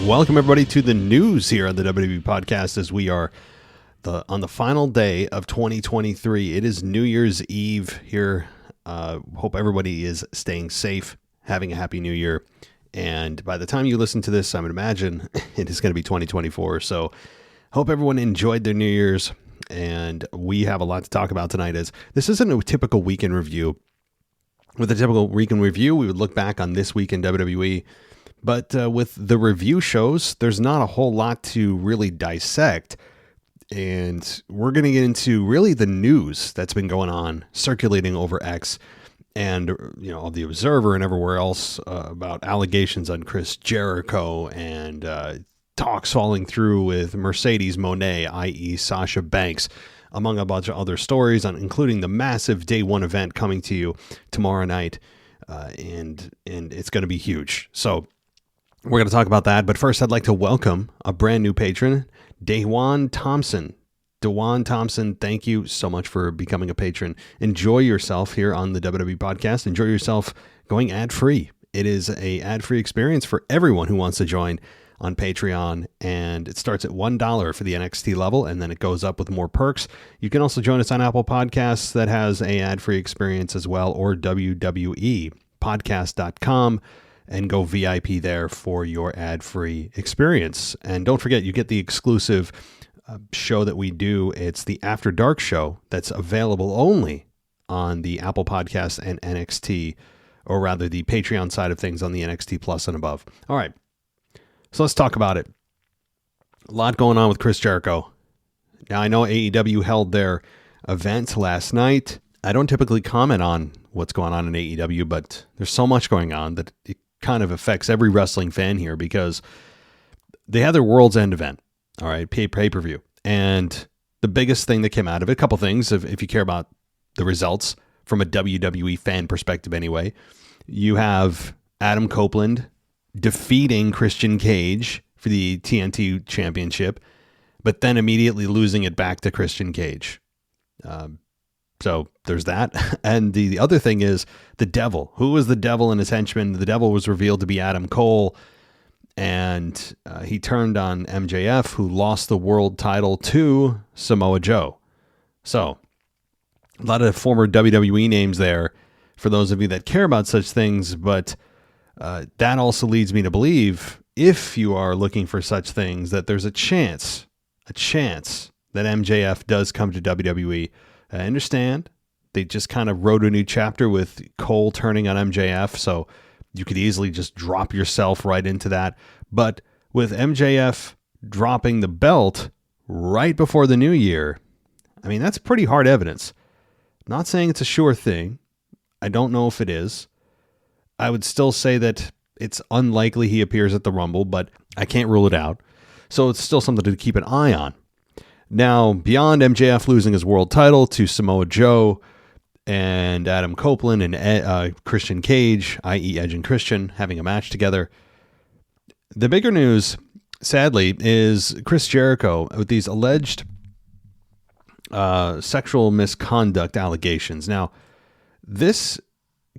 Welcome everybody to the news here on the WWE podcast as we are on the final day of 2023. It is New Year's Eve here. Hope everybody is staying safe, having a happy new year. And by the time you listen to this, I would imagine it is going to be 2024. So hope everyone enjoyed their New Year's. And we have a lot to talk about tonight. As this isn't a typical weekend review. With a typical weekend review, we would look back on this week in WWE. But with the review shows, there's not a whole lot to really dissect. And we're going to get into really the news that's been going on, circulating over X and, the Observer and everywhere else about allegations on Chris Jericho and talks falling through with Mercedes Moné, i.e. Sasha Banks, among a bunch of other stories, including the massive Day 1 event coming to you tomorrow night. And it's going to be huge. So we're going to talk about that. But first, I'd like to welcome a brand new patron, Dewan Thompson. Dewan Thompson, thank you so much for becoming a patron. Enjoy yourself here on the WWE podcast. Enjoy yourself going ad-free. It is a ad-free experience for everyone who wants to join on Patreon, and it starts at $1 for the NXT level, and then it goes up with more perks. You can also join us on Apple Podcasts that has a ad-free experience as well, or WWEpodcast.com, and go VIP there for your ad-free experience. And don't forget, you get the exclusive show that we do. It's the After Dark show that's available only on the Apple Podcasts and NXT, or rather the Patreon side of things on the NXT Plus and above. All right. So let's talk about it. A lot going on with Chris Jericho. Now, I know AEW held their event last night. I don't typically comment on what's going on in AEW, but there's so much going on that it kind of affects every wrestling fan here because they had their World's End event, all right, pay-per-view. And the biggest thing that came out of it, a couple things, if you care about the results from a WWE fan perspective anyway, you have Adam Copeland defeating Christian Cage for the TNT championship, but then immediately losing it back to Christian Cage. So there's that. And the other thing is the Devil. Who was the Devil and his henchman? The Devil was revealed to be Adam Cole, and he turned on MJF, who lost the world title to Samoa Joe. So a lot of former WWE names there for those of you that care about such things, but that also leads me to believe, if you are looking for such things, that there's a chance that MJF does come to WWE. I understand they just kind of wrote a new chapter with Cole turning on MJF, so you could easily just drop yourself right into that. But with MJF dropping the belt right before the new year, I mean, that's pretty hard evidence. I'm not saying it's a sure thing. I don't know if it is. I would still say that it's unlikely he appears at the Rumble, but I can't rule it out. So it's still something to keep an eye on. Now, beyond MJF losing his world title to Samoa Joe and Adam Copeland and Christian Cage, i.e. Edge and Christian, having a match together, the bigger news, sadly, is Chris Jericho with these alleged sexual misconduct allegations. Now, this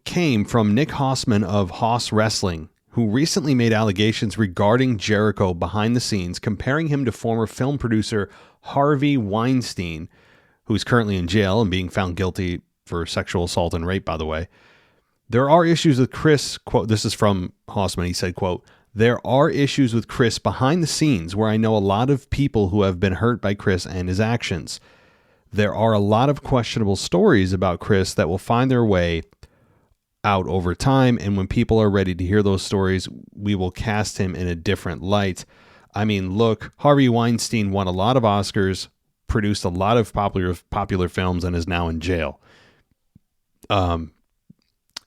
came from Nick Hausman of Haus Wrestling, who recently made allegations regarding Jericho behind the scenes, comparing him to former film producer Harvey Weinstein, who's currently in jail and being found guilty for sexual assault and rape, by the way. There are issues with Chris, quote, this is from Hausman, he said, quote, "There are issues with Chris behind the scenes where I know a lot of people who have been hurt by Chris and his actions. There are a lot of questionable stories about Chris that will find their way out over time, and when people are ready to hear those stories, we will cast him in a different light. I mean, look, Harvey Weinstein won a lot of Oscars, produced a lot of popular films, and is now in jail."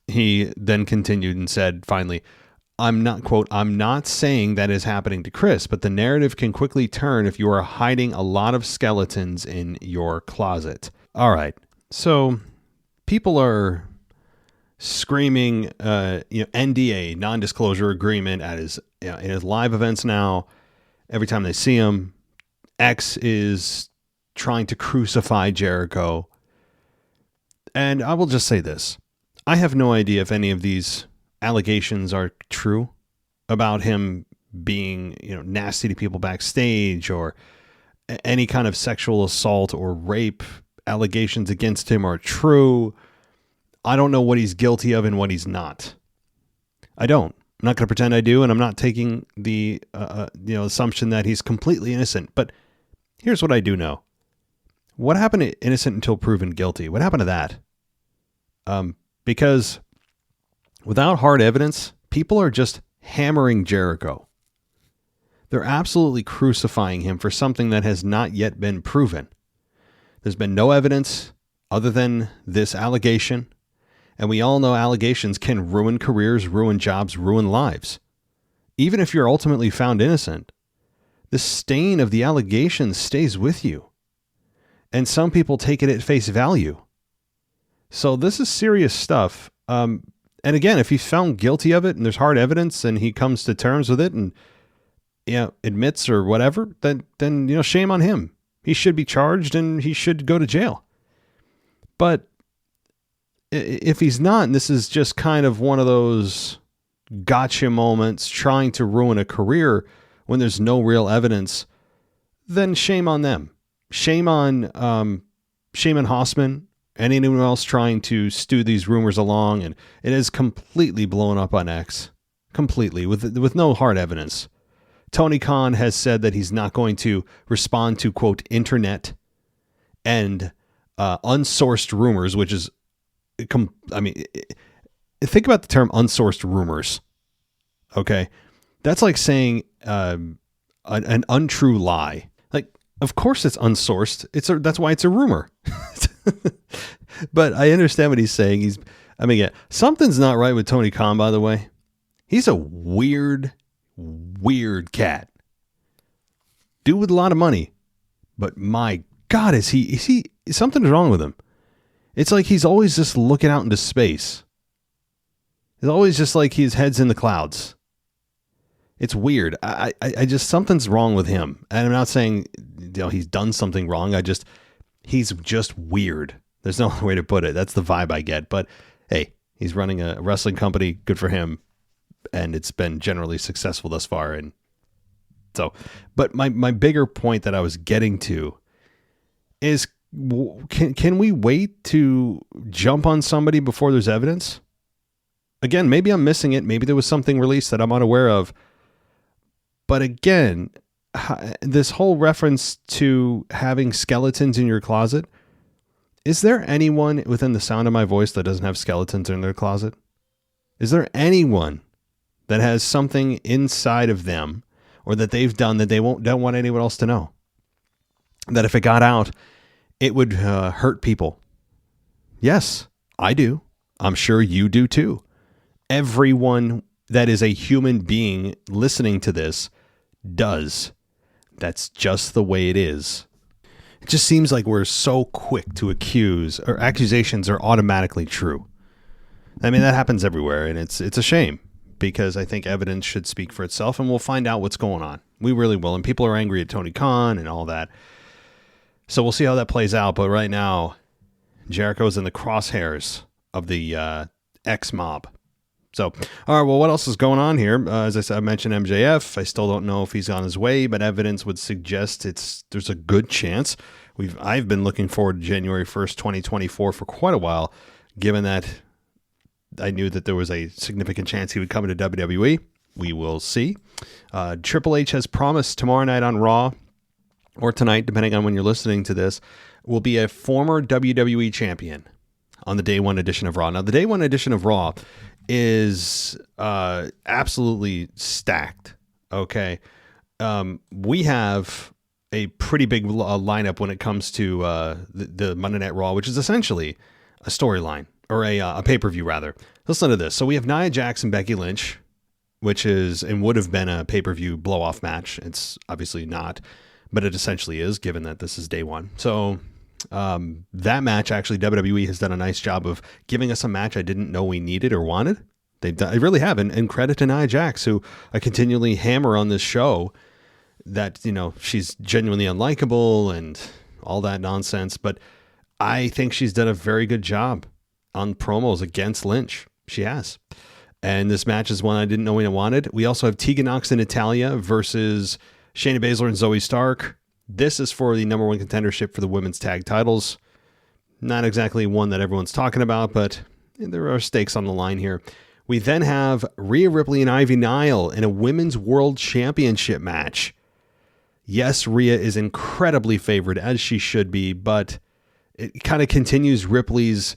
He then continued and said, finally, "I'm not, quote, I'm not saying that is happening to Chris, but the narrative can quickly turn if you are hiding a lot of skeletons in your closet." All right. So people are screaming, NDA, non-disclosure agreement at his, in his live events now. Every time they see him, X is trying to crucify Jericho. And I will just say this. I have no idea if any of these allegations are true about him being, nasty to people backstage, or any kind of sexual assault or rape allegations against him are true. I don't know what he's guilty of and what he's not. I don't. I'm not going to pretend I do, and I'm not taking the assumption that he's completely innocent. But here's what I do know. What happened to innocent until proven guilty? What happened to that? Because without hard evidence, people are just hammering Jericho. They're absolutely crucifying him for something that has not yet been proven. There's been no evidence other than this allegation. And we all know allegations can ruin careers, ruin jobs, ruin lives. Even if you're ultimately found innocent, the stain of the allegation stays with you. And some people take it at face value. So this is serious stuff. And again, if he's found guilty of it and there's hard evidence and he comes to terms with it and admits or whatever, then shame on him. He should be charged and he should go to jail. But if he's not, and this is just kind of one of those gotcha moments trying to ruin a career when there's no real evidence, then shame on them. Shame on Hossman and anyone else trying to stew these rumors along. And it is completely blown up on X, completely, with no hard evidence. Tony Khan has said that he's not going to respond to, quote, internet and unsourced rumors, which is, think about the term unsourced rumors. Okay. That's like saying an untrue lie. Like, of course it's unsourced. That's why it's a rumor. But I understand what he's saying. Something's not right with Tony Khan, by the way. He's a weird cat. Dude with a lot of money. But my God, is something's wrong with him. It's like he's always just looking out into space. It's always just like his head's in the clouds. It's weird. I just, something's wrong with him. And I'm not saying, he's done something wrong. He's just weird. There's no other way to put it. That's the vibe I get. But hey, he's running a wrestling company. Good for him. And it's been generally successful thus far. And so, but my bigger point that I was getting to is, can we wait to jump on somebody before there's evidence? Again, maybe I'm missing it. Maybe there was something released that I'm unaware of. But again, this whole reference to having skeletons in your closet, is there anyone within the sound of my voice that doesn't have skeletons in their closet? Is there anyone that has something inside of them or that they've done that they don't want anyone else to know? That if it got out, it would hurt people? Yes, I do. I'm sure you do too. Everyone that is a human being listening to this does. That's just the way it is. It just seems like we're so quick to accuse, or accusations are automatically true. I mean, that happens everywhere, and it's a shame, because I think evidence should speak for itself, and we'll find out what's going on. We really will, and people are angry at Tony Khan and all that. So we'll see how that plays out, but right now, Jericho's in the crosshairs of the X mob. So, all right, well, what else is going on here? As I said, I mentioned MJF. I still don't know if he's on his way, but evidence would suggest there's a good chance. I've been looking forward to January 1st, 2024 for quite a while, given that I knew that there was a significant chance he would come into WWE. We will see. Triple H has promised tomorrow night on Raw, or tonight, depending on when you're listening to this, will be a former WWE champion on the Day 1 edition of Raw. Now, the Day 1 edition of Raw is absolutely stacked. Okay. We have a pretty big lineup when it comes to the Monday Night Raw, which is essentially a storyline, or a pay-per-view rather. Listen to this. So we have Nia Jax and Becky Lynch, which is and would have been a pay-per-view blow-off match. It's obviously not, but it essentially is, given that this is Day 1. So that match, actually, WWE has done a nice job of giving us a match I didn't know we needed or wanted. They really have, and credit to Nia Jax, who I continually hammer on this show that, she's genuinely unlikable and all that nonsense, but I think she's done a very good job on promos against Lynch. She has. And this match is one I didn't know I wanted. We also have Tegan Nox and Natalya versus Shayna Baszler and Zoe Stark. This is for the number one contendership for the women's tag titles. Not exactly one that everyone's talking about, but there are stakes on the line here. We then have Rhea Ripley and Ivy Nile in a women's world championship match. Yes, Rhea is incredibly favored, as she should be, but it kind of continues Ripley's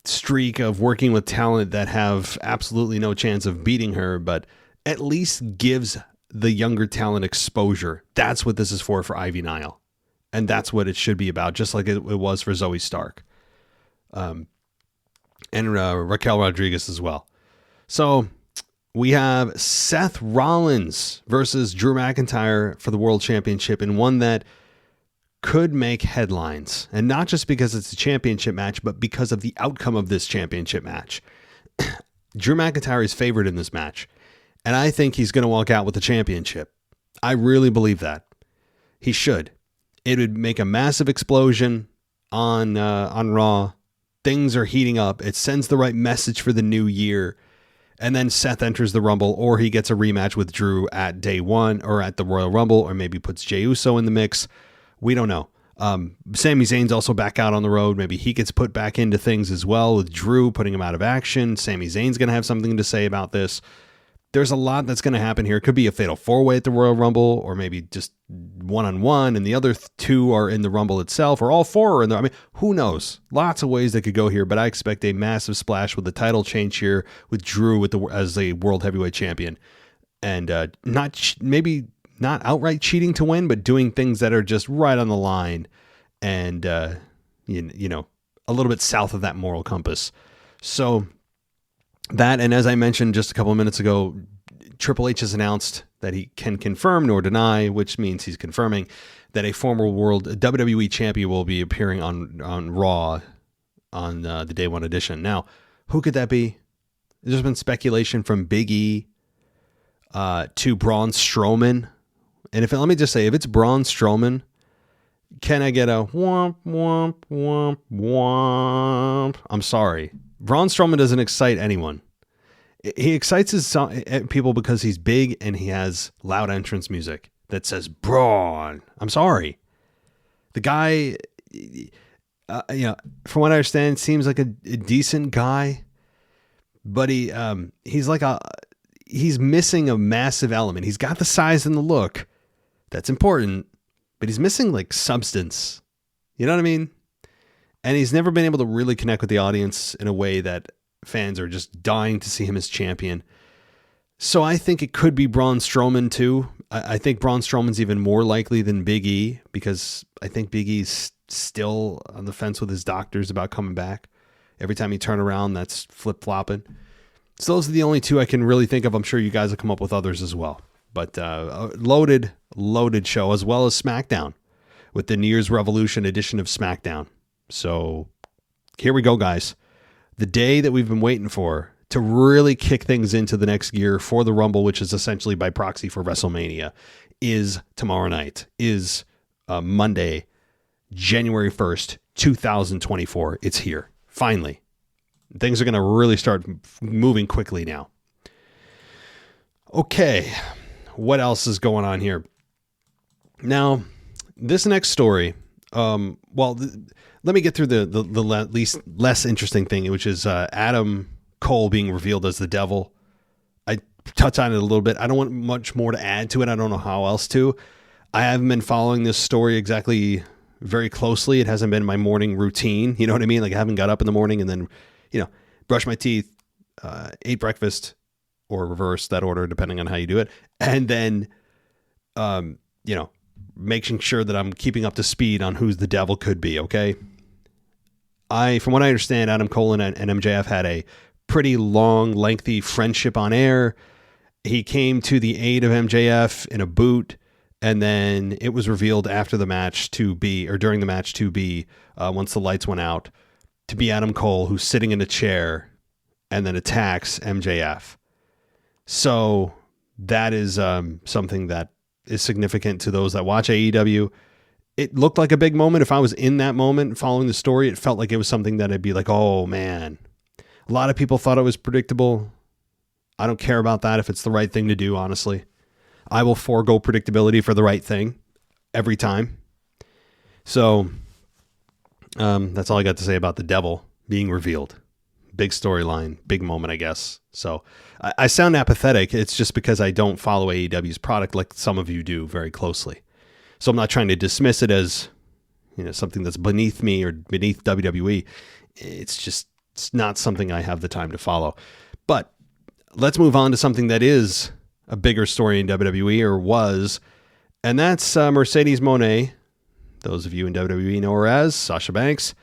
streak of working with talent that have absolutely no chance of beating her, but at least gives the younger talent exposure. That's what this is for Ivy Nile. And that's what it should be about, just like it was for Zoe Stark. And Raquel Rodriguez as well. So we have Seth Rollins versus Drew McIntyre for the World Championship, and one that could make headlines. And not just because it's a championship match, but because of the outcome of this championship match. Drew McIntyre is favored in this match, and I think he's going to walk out with the championship. I really believe that. He should. It would make a massive explosion on Raw. Things are heating up. It sends the right message for the new year. And then Seth enters the Rumble, or he gets a rematch with Drew at day one or at the Royal Rumble, or maybe puts Jey Uso in the mix. We don't know. Sami Zayn's also back out on the road. Maybe he gets put back into things as well with Drew putting him out of action. Sami Zayn's going to have something to say about this. There's a lot that's going to happen here. It could be a fatal four-way at the Royal Rumble, or maybe just one-on-one, and the other two are in the Rumble itself, or all four are in there. I mean, who knows? Lots of ways that could go here, but I expect a massive splash with the title change here with Drew as a World Heavyweight Champion. And maybe not outright cheating to win, but doing things that are just right on the line and, you know, a little bit south of that moral compass. So that, and as I mentioned just a couple of minutes ago, Triple H has announced that he can confirm nor deny, which means he's confirming that a former WWE champion will be appearing on Raw on the Day One edition. Now, who could that be? There's been speculation from Big E to Braun Strowman. And let me just say, if it's Braun Strowman, can I get a womp, womp, womp, womp? I'm sorry. Braun Strowman doesn't excite anyone. He excites people because he's big and he has loud entrance music that says Braun. I'm sorry. The guy, from what I understand, seems like a decent guy, but he's missing a massive element. He's got the size and the look. That's important, but he's missing like substance. You know what I mean? And he's never been able to really connect with the audience in a way that fans are just dying to see him as champion. So I think it could be Braun Strowman too. I think Braun Strowman's even more likely than Big E, because I think Big E's still on the fence with his doctors about coming back. Every time you turn around, that's flip-flopping. So those are the only two I can really think of. I'm sure you guys will come up with others as well. But a loaded show, as well as SmackDown with the New Year's Revolution edition of SmackDown. So here we go, guys. The day that we've been waiting for to really kick things into the next gear for the Rumble, which is essentially by proxy for WrestleMania, is tomorrow night, is Monday, January 1st, 2024. It's here. Finally. Things are going to really start moving quickly now. Okay. What else is going on here? Now, this next story, let me get through the least less interesting thing, which is Adam Cole being revealed as the devil. I touched on it a little bit. I don't want much more to add to it. I don't know how else to. I haven't been following this story exactly very closely. It hasn't been my morning routine. You know what I mean? Like I haven't got up in the morning and then, brush my teeth, ate breakfast, or reverse that order, depending on how you do it. And then, making sure that I'm keeping up to speed on who's the devil could be. Okay. From what I understand, Adam Cole and MJF had a pretty long, lengthy friendship on air. He came to the aid of MJF in a boot, and then it was revealed after the match during the match once the lights went out, to be Adam Cole, who's sitting in a chair and then attacks MJF. So that is something that is significant to those that watch AEW. It looked like a big moment. If I was in that moment following the story, it felt like it was something that I'd be like, oh man. A lot of people thought it was predictable. I don't care about that if it's the right thing to do, honestly. I will forego predictability for the right thing every time. So that's all I got to say about the devil being revealed. Big storyline, big moment, I guess. So I sound apathetic. It's just because I don't follow AEW's product like some of you do very closely. So I'm not trying to dismiss it as, something that's beneath me or beneath WWE. It's not something I have the time to follow. But let's move on to something that is a bigger story in WWE, or was, and that's Mercedes Moné. Those of you in WWE know her as Sasha Banks,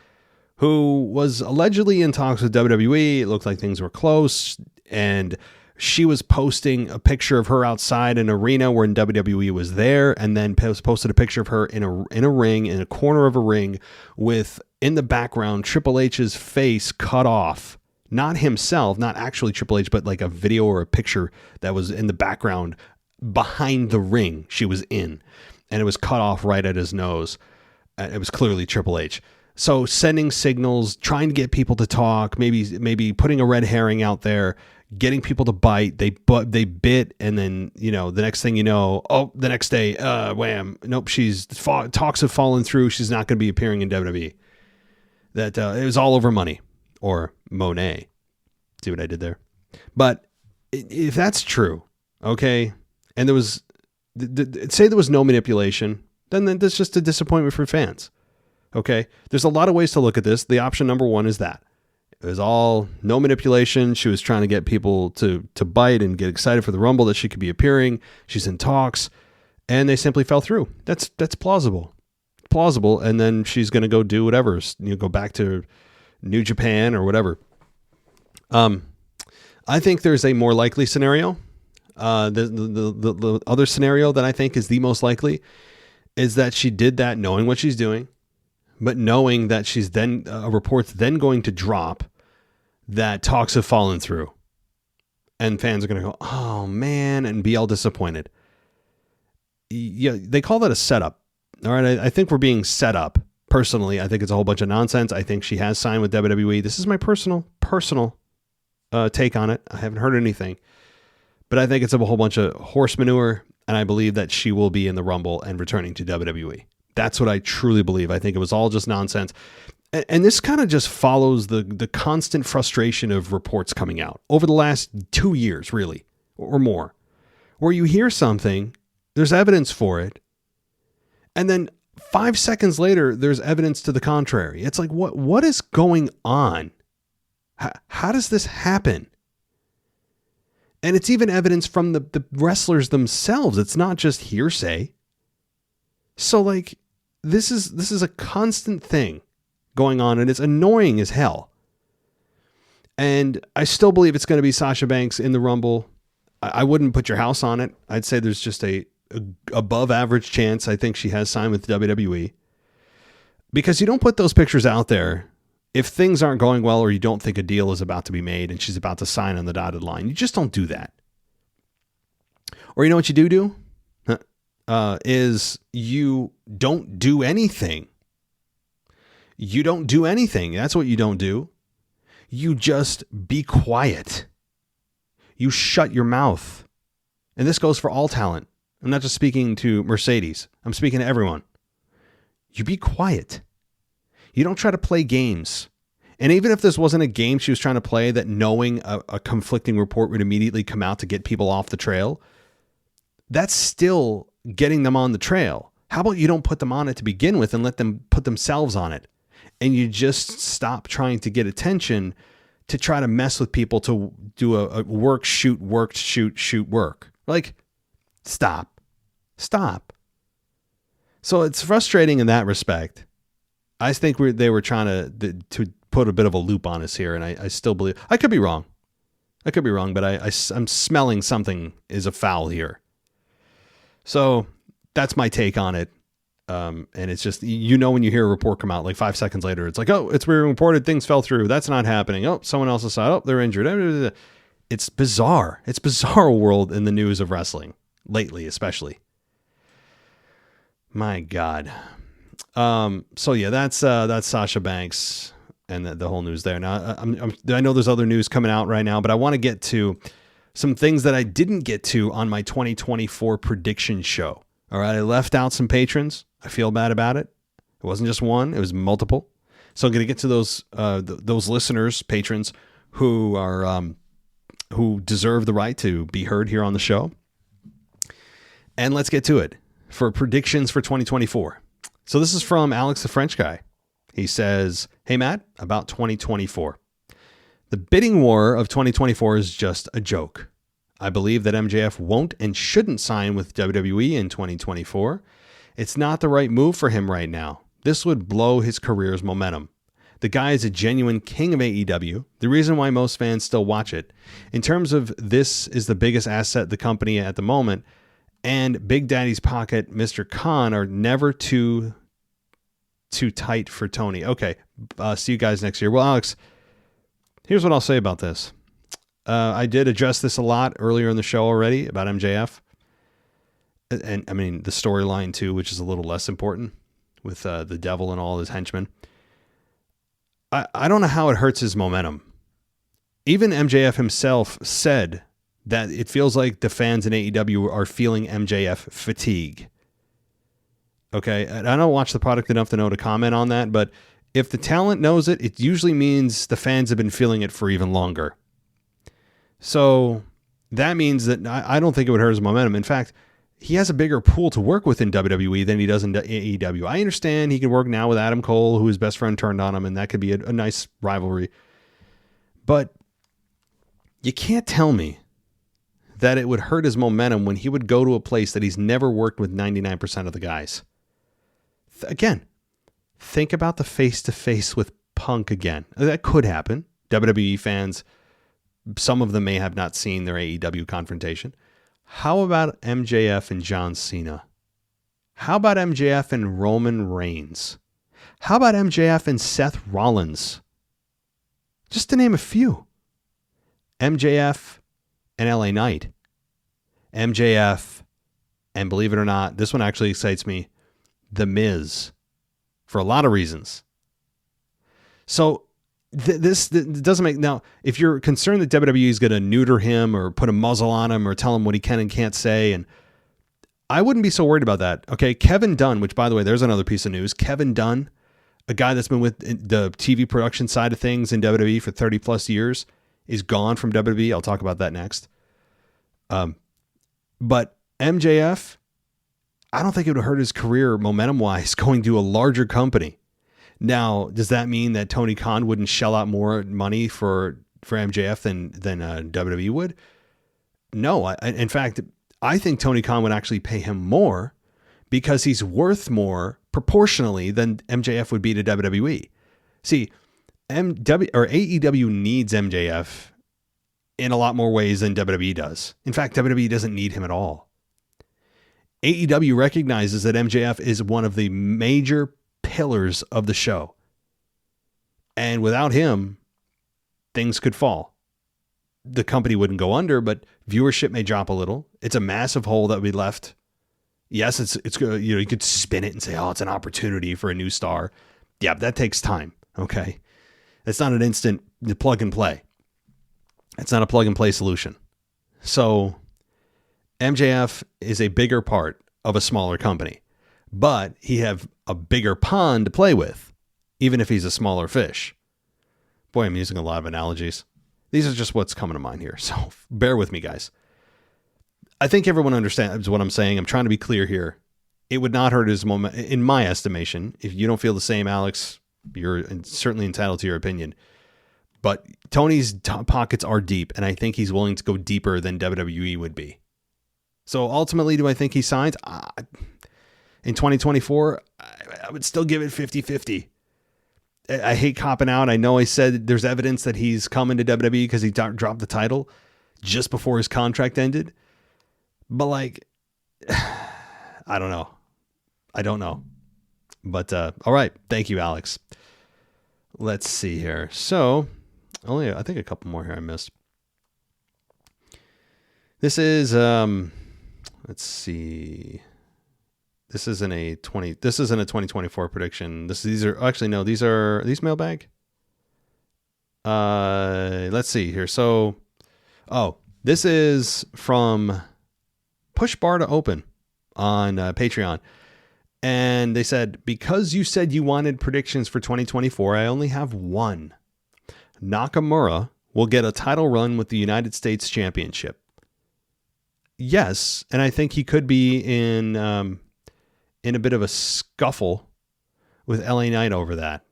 who was allegedly in talks with WWE. It looked like things were close, and she was posting a picture of her outside an arena where WWE was there, and then posted a picture of her in a ring, in a corner of a ring, with, in the background, Triple H's face cut off. Not himself, not actually Triple H, but like a video or a picture that was in the background behind the ring she was in, and it was cut off right at his nose. It was clearly Triple H. So sending signals, trying to get people to talk, maybe putting a red herring out there, getting people to bite. They bit, and then, the next thing you know, the next day, wham, nope, talks have fallen through. She's not going to be appearing in WWE. That it was all over money, or Monet. See what I did there? But if that's true, okay, and there was, say there was no manipulation, then that's just a disappointment for fans. Okay, there's a lot of ways to look at this. The option number one is that it was all no manipulation. She was trying to get people to bite and get excited for the Rumble, that she could be appearing. She's in talks, and they simply fell through. That's plausible. And then she's going to go do whatever, go back to New Japan or whatever. I think there's a more likely scenario. The other scenario that I think is the most likely is that she did that knowing what she's doing, but knowing that she's then a report's then going to drop that talks have fallen through, and fans are going to go, oh man, and be all disappointed. Yeah, they call that a setup. All right, I think we're being set up. Personally, I think it's a whole bunch of nonsense. I think she has signed with WWE. This is my personal take on it. I haven't heard anything, but I think it's a whole bunch of horse manure, and I believe that she will be in the Rumble and returning to WWE. That's what I truly believe. I think it was all just nonsense. And this kind of just follows the constant frustration of reports coming out over the last 2 years, really, or more, where you hear something, there's evidence for it, and then 5 seconds later, there's evidence to the contrary. It's like, what is going on? How does this happen? And it's even evidence from the wrestlers themselves. It's not just hearsay. So like, this is a constant thing going on, and it's annoying as hell. And I still believe it's going to be Sasha Banks in the Rumble. I wouldn't put your house on it. I'd say there's just a above average chance I think she has signed with WWE, because you don't put those pictures out there if things aren't going well, or you don't think a deal is about to be made and she's about to sign on the dotted line. You just don't do that. Or you know what you do? Is you don't do anything. You don't do anything. That's what you don't do. You just be quiet. You shut your mouth. And this goes for all talent. I'm not just speaking to Mercedes. I'm speaking to everyone. You be quiet. You don't try to play games. And even if this wasn't a game she was trying to play, that knowing a conflicting report would immediately come out to get people off the trail, that's still getting them on the trail. How about you don't put them on it to begin with and let them put themselves on it? And you just stop trying to get attention to try to mess with people, to do a work, shoot, work. Like, stop. So it's frustrating in that respect. I think they were trying to put a bit of a loop on us here, and I still believe, I could be wrong, but I'm smelling something is afoul here. So that's my take on it. And it's just, when you hear a report come out, like 5 seconds later, it's like, oh, it's being reported, things fell through. That's not happening. Oh, someone else aside. Oh, they're injured. It's bizarre. It's bizarre world in the news of wrestling lately, especially. My God. So yeah, that's Sasha Banks and the whole news there. Now I know there's other news coming out right now, but I want to get to some things that I didn't get to on my 2024 prediction show. All right, I left out some patrons. I feel bad about it. It wasn't just one; it was multiple. So I'm going to get to those listeners, patrons who are who deserve the right to be heard here on the show. And let's get to it for predictions for 2024. So this is from Alex, the French guy. He says, "Hey Matt, about 2024. The bidding war of 2024 is just a joke. I believe that MJF won't and shouldn't sign with WWE in 2024. It's not the right move for him right now. This would blow his career's momentum. The guy is a genuine king of AEW, the reason why most fans still watch it. In terms of this is the biggest asset the company at the moment, and Big Daddy's pocket, Mr. Khan, are never too tight for Tony." Okay, see you guys next year. Well, Alex, here's what I'll say about this. I did address this a lot earlier in the show already about MJF. And I mean, the storyline too, which is a little less important with the devil and all his henchmen. I don't know how it hurts his momentum. Even MJF himself said that it feels like the fans in AEW are feeling MJF fatigue. Okay, and I don't watch the product enough to know to comment on that, but if the talent knows it, it usually means the fans have been feeling it for even longer. So that means that I don't think it would hurt his momentum. In fact, he has a bigger pool to work with in WWE than he does in AEW. I understand he can work now with Adam Cole, who his best friend turned on him, and that could be a nice rivalry. But you can't tell me that it would hurt his momentum when he would go to a place that he's never worked with 99% of the guys. Again, think about the face-to-face with Punk again. That could happen. WWE fans, some of them may have not seen their AEW confrontation. How about MJF and John Cena? How about MJF and Roman Reigns? How about MJF and Seth Rollins? Just to name a few. MJF and LA Knight. MJF, and believe it or not, this one actually excites me, The Miz, for a lot of reasons. So this doesn't make... Now, if you're concerned that WWE is going to neuter him or put a muzzle on him or tell him what he can and can't say, and I wouldn't be so worried about that. Okay, Kevin Dunn, which, by the way, there's another piece of news. Kevin Dunn, a guy that's been with the TV production side of things in WWE for 30 plus years, is gone from WWE. I'll talk about that next. But MJF, I don't think it would hurt his career momentum-wise going to a larger company. Now, does that mean that Tony Khan wouldn't shell out more money for MJF than WWE would? No. In fact, I think Tony Khan would actually pay him more because he's worth more proportionally than MJF would be to WWE. See, AEW needs MJF in a lot more ways than WWE does. In fact, WWE doesn't need him at all. AEW recognizes that MJF is one of the major pillars of the show. And without him, things could fall. The company wouldn't go under, but viewership may drop a little. It's a massive hole that we left. Yes, it's good. You could spin it and say, oh, it's an opportunity for a new star. Yeah, but that takes time. Okay. It's not an instant plug and play. It's not a plug and play solution. So MJF is a bigger part of a smaller company, but he have a bigger pond to play with, even if he's a smaller fish. Boy, I'm using a lot of analogies. These are just what's coming to mind here. So bear with me, guys. I think everyone understands what I'm saying. I'm trying to be clear here. It would not hurt his moment, in my estimation. If you don't feel the same, Alex, you're certainly entitled to your opinion. But Tony's pockets are deep, and I think he's willing to go deeper than WWE would be. So ultimately, do I think he signs? In 2024, I would still give it 50-50. I hate copping out. I know I said there's evidence that he's coming to WWE because he dropped the title just before his contract ended. But I don't know. But all right. Thank you, Alex. Let's see here. So I think a couple more here I missed. This is, let's see. This isn't a 2024 prediction. These are mailbag. Let's see here. So, This is from Push Bar to Open on Patreon. And they said, because you said you wanted predictions for 2024, I only have one. Nakamura will get a title run with the United States Championship. Yes, and I think he could be in a bit of a scuffle with LA Knight over that.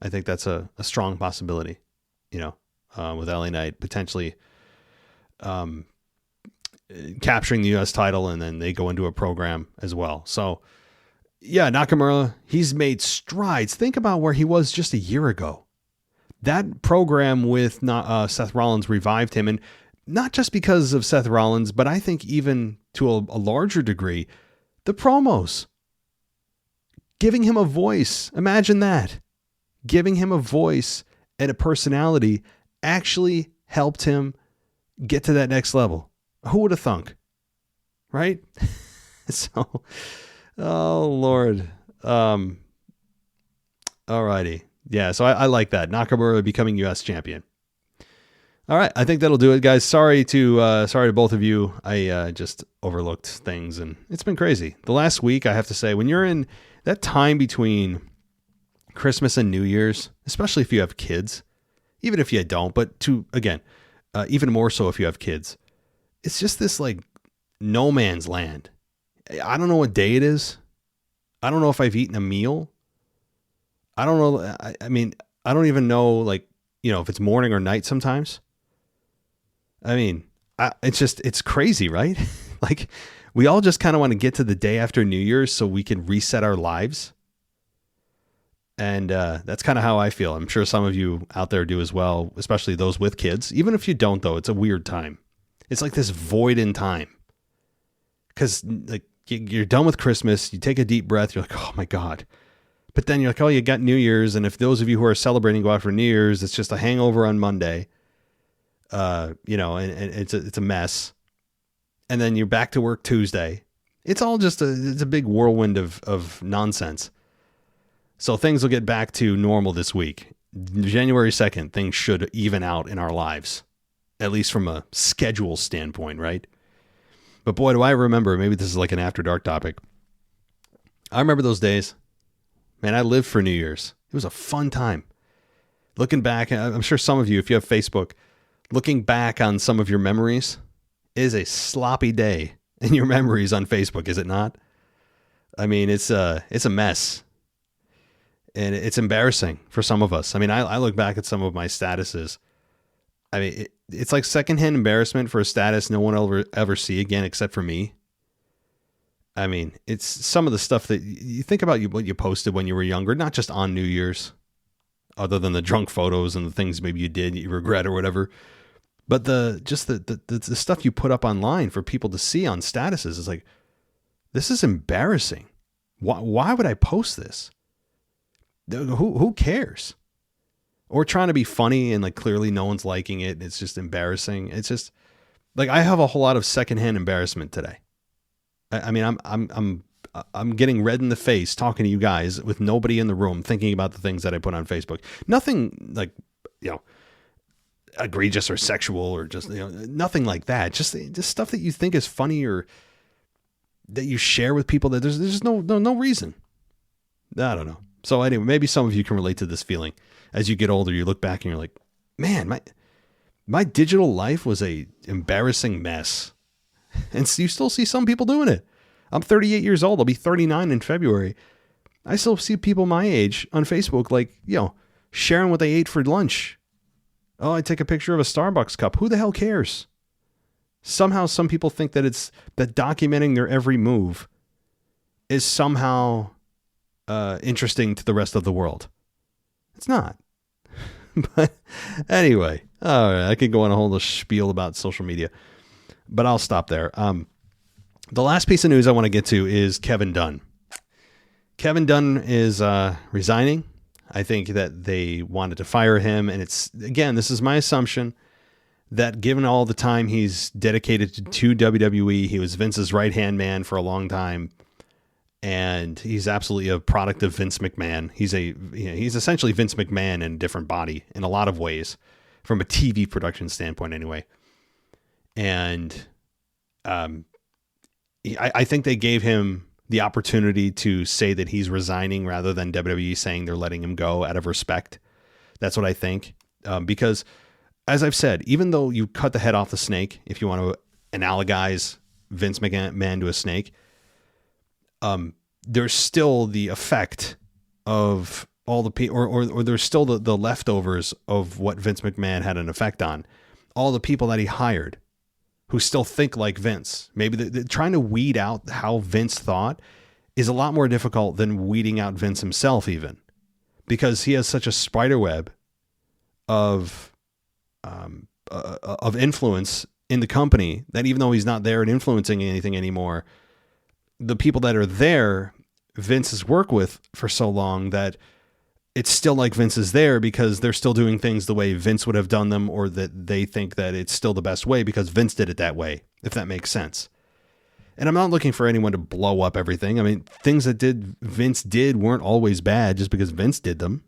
I think that's a strong possibility, with LA Knight potentially capturing the U.S. title, and then they go into a program as well. So, yeah, Nakamura, he's made strides. Think about where he was just a year ago. That program with Seth Rollins revived him, and not just because of Seth Rollins, but I think even to a larger degree, the promos. Giving him a voice. Imagine that. Giving him a voice and a personality actually helped him get to that next level. Who would have thunk? Right? So, oh, Lord. Alrighty. Yeah, so I like that. Nakamura becoming U.S. champion. All right, I think that'll do it, guys. Sorry to both of you. I just overlooked things, and it's been crazy. The last week, I have to say, when you're in that time between Christmas and New Year's, especially if you have kids, even if you don't, but even more so if you have kids, it's just this like no man's land. I don't know what day it is. I don't know if I've eaten a meal. I don't know. I mean, I don't even know, if it's morning or night sometimes. I mean, it's crazy, right? Like, we all just kind of want to get to the day after New Year's so we can reset our lives. And that's kind of how I feel. I'm sure some of you out there do as well, especially those with kids. Even if you don't, though, it's a weird time. It's like this void in time. Because you're done with Christmas, you take a deep breath, you're like, oh my God. But then you're like, oh, you got New Year's. And if those of you who are celebrating go out for New Year's, it's just a hangover on Monday. And it's a mess. And then you're back to work Tuesday. It's all just it's a big whirlwind of nonsense. So things will get back to normal this week. January 2nd, things should even out in our lives, at least from a schedule standpoint, right? But boy, do I remember, maybe this is like an after dark topic. I remember those days. Man, I lived for New Year's. It was a fun time. Looking back, I'm sure some of you, if you have Facebook, looking back on some of your memories is a sloppy day in your memories on Facebook, is it not? I mean, it's a mess. And it's embarrassing for some of us. I mean, I look back at some of my statuses. I mean, it's like secondhand embarrassment for a status no one will ever see again except for me. I mean, it's some of the stuff that you think about what you posted when you were younger, not just on New Year's, other than the drunk photos and the things maybe you did you regret or whatever. But the stuff you put up online for people to see on statuses is like, this is embarrassing. Why would I post this? Who cares? Or trying to be funny and clearly no one's liking it. It's just embarrassing. It's just I have a whole lot of secondhand embarrassment today. I mean, I'm getting red in the face talking to you guys with nobody in the room thinking about the things that I put on Facebook. Nothing egregious or sexual or just, nothing like that. Just stuff that you think is funny or that you share with people that there's no reason. I don't know. So anyway, maybe some of you can relate to this feeling. As you get older, you look back and you're like, man, my digital life was a embarrassing mess. And you still see some people doing it. I'm 38 years old. I'll be 39 in February. I still see people my age on Facebook, sharing what they ate for lunch. Oh, I take a picture of a Starbucks cup. Who the hell cares? Somehow some people think that that documenting their every move is somehow interesting to the rest of the world. It's not. But anyway, all right, I could go on a whole spiel about social media, but I'll stop there. The last piece of news I want to get to is Kevin Dunn. Kevin Dunn is resigning. I think that they wanted to fire him. And this is my assumption that given all the time he's dedicated to WWE, he was Vince's right-hand man for a long time. And he's absolutely a product of Vince McMahon. He's essentially Vince McMahon in a different body in a lot of ways, from a TV production standpoint anyway. And I think they gave him the opportunity to say that he's resigning rather than WWE saying they're letting him go out of respect. That's what I think. Because, as I've said, even though you cut the head off the snake, if you want to analogize Vince McMahon to a snake, there's still the effect of all the people, or there's still the leftovers of what Vince McMahon had an effect on. All the people that he hired who still think like Vince. Maybe they're trying to weed out how Vince thought is a lot more difficult than weeding out Vince himself, even because he has such a spider web of influence in the company that even though he's not there and influencing anything anymore, the people that are there, Vince has worked with for so long that it's still like Vince is there because they're still doing things the way Vince would have done them, or that they think that it's still the best way because Vince did it that way, if that makes sense. And I'm not looking for anyone to blow up everything. I mean, things that Vince did weren't always bad just because Vince did them.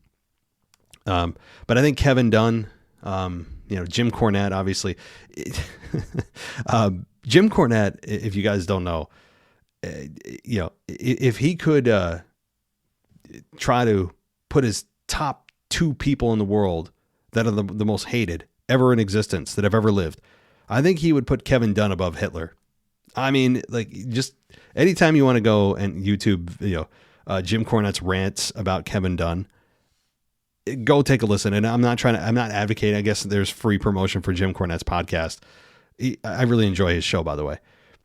But I think Kevin Dunn, Jim Cornette, obviously, Jim Cornette, if you guys don't know, if he could try to put his top two people in the world that are the most hated ever in existence that have ever lived, I think he would put Kevin Dunn above Hitler. I mean, like, just anytime you want to go and YouTube, Jim Cornette's rants about Kevin Dunn, go take a listen. And I'm not advocating, I guess there's free promotion for Jim Cornette's podcast. I really enjoy his show, by the way.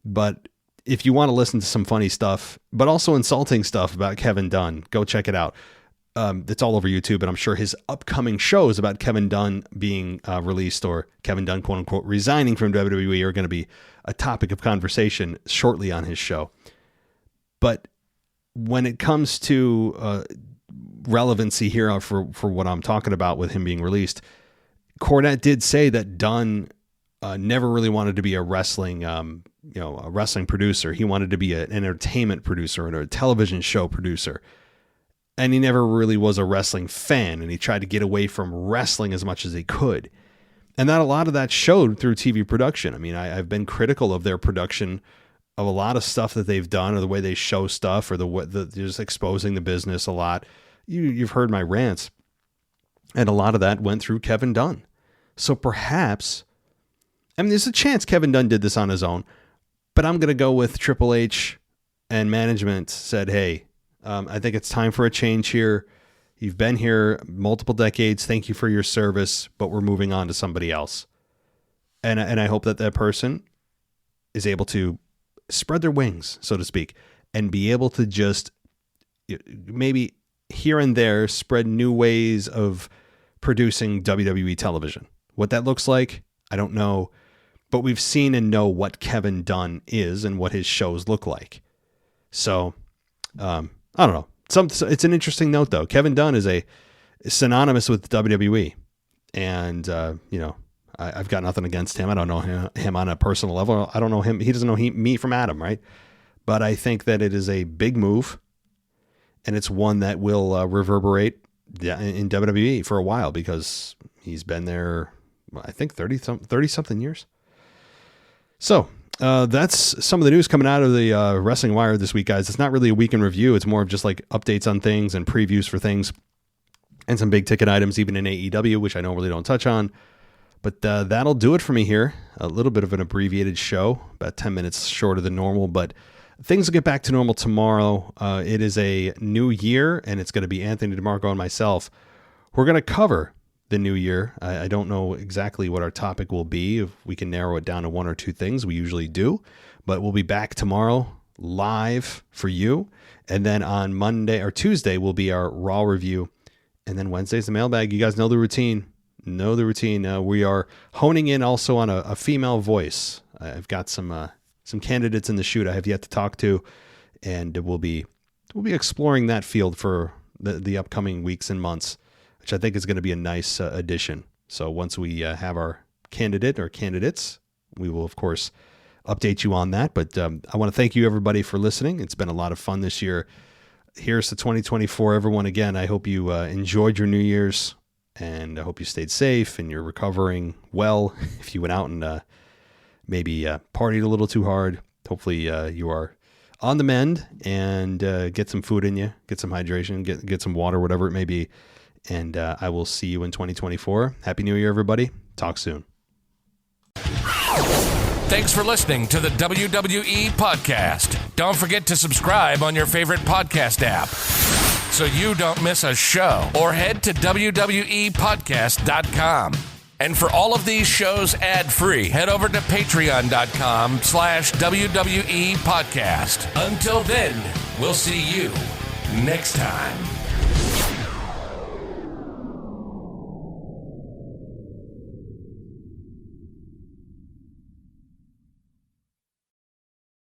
But if you want to listen to some funny stuff, but also insulting stuff about Kevin Dunn, go check it out. It's all over YouTube, and I'm sure his upcoming shows about Kevin Dunn being released, or Kevin Dunn, quote unquote, resigning from WWE, are going to be a topic of conversation shortly on his show. But when it comes to relevancy here for what I'm talking about with him being released, Cornette did say that Dunn never really wanted to be a wrestling producer. He wanted to be an entertainment producer and a television show producer. And he never really was a wrestling fan, and he tried to get away from wrestling as much as he could. And that a lot of that showed through TV production. I mean, I've been critical of their production of a lot of stuff that they've done, or the way they show stuff, or the just exposing the business a lot. You've heard my rants, and a lot of that went through Kevin Dunn. So perhaps, I mean, there's a chance Kevin Dunn did this on his own, but I'm going to go with Triple H and management said, hey, I think it's time for a change here. You've been here multiple decades. Thank you for your service, but we're moving on to somebody else. And I hope that person is able to spread their wings, so to speak, and be able to just maybe here and there spread new ways of producing WWE television. What that looks like, I don't know, but we've seen and know what Kevin Dunn is and what his shows look like. So, I don't know. It's an interesting note, though. Kevin Dunn is synonymous with WWE, and I've got nothing against him. I don't know him on a personal level. I don't know him. He doesn't know me from Adam, right? But I think that it is a big move, and it's one that will reverberate in WWE for a while, because he's been there, I think 30 something years. So. That's some of the news coming out of the Wrestling Wire this week, guys. It's not really a week in review. It's more of just like updates on things and previews for things, and some big ticket items, even in AEW, which I normally don't touch on. But that'll do it for me here. A little bit of an abbreviated show, about 10 minutes shorter than normal, but things will get back to normal tomorrow. It is a new year, and it's going to be Anthony DeMarco and myself. We're going to cover the new year. I don't know exactly what our topic will be. If we can narrow it down to one or two things, we usually do. But we'll be back tomorrow live for you. And then on Monday or Tuesday will be our Raw review. And then Wednesday's the mailbag. You guys know the routine. We are honing in also on a female voice. I've got some candidates in the chute I have yet to talk to, and we'll be exploring that field for the upcoming weeks and months, which I think is going to be a nice addition. So once we have our candidate or candidates, we will, of course, update you on that. But I want to thank you, everybody, for listening. It's been a lot of fun this year. Here's to 2024, everyone. Again, I hope you enjoyed your New Year's, and I hope you stayed safe and you're recovering well if you went out and maybe partied a little too hard. Hopefully you are on the mend and get some food in you, get some hydration, get some water, whatever it may be. And I will see you in 2024. Happy New Year, everybody. Talk soon. Thanks for listening to the WWE Podcast. Don't forget to subscribe on your favorite podcast app so you don't miss a show, or head to WWEpodcast.com. And for all of these shows ad-free, head over to patreon.com/WWE Podcast. Until then, we'll see you next time.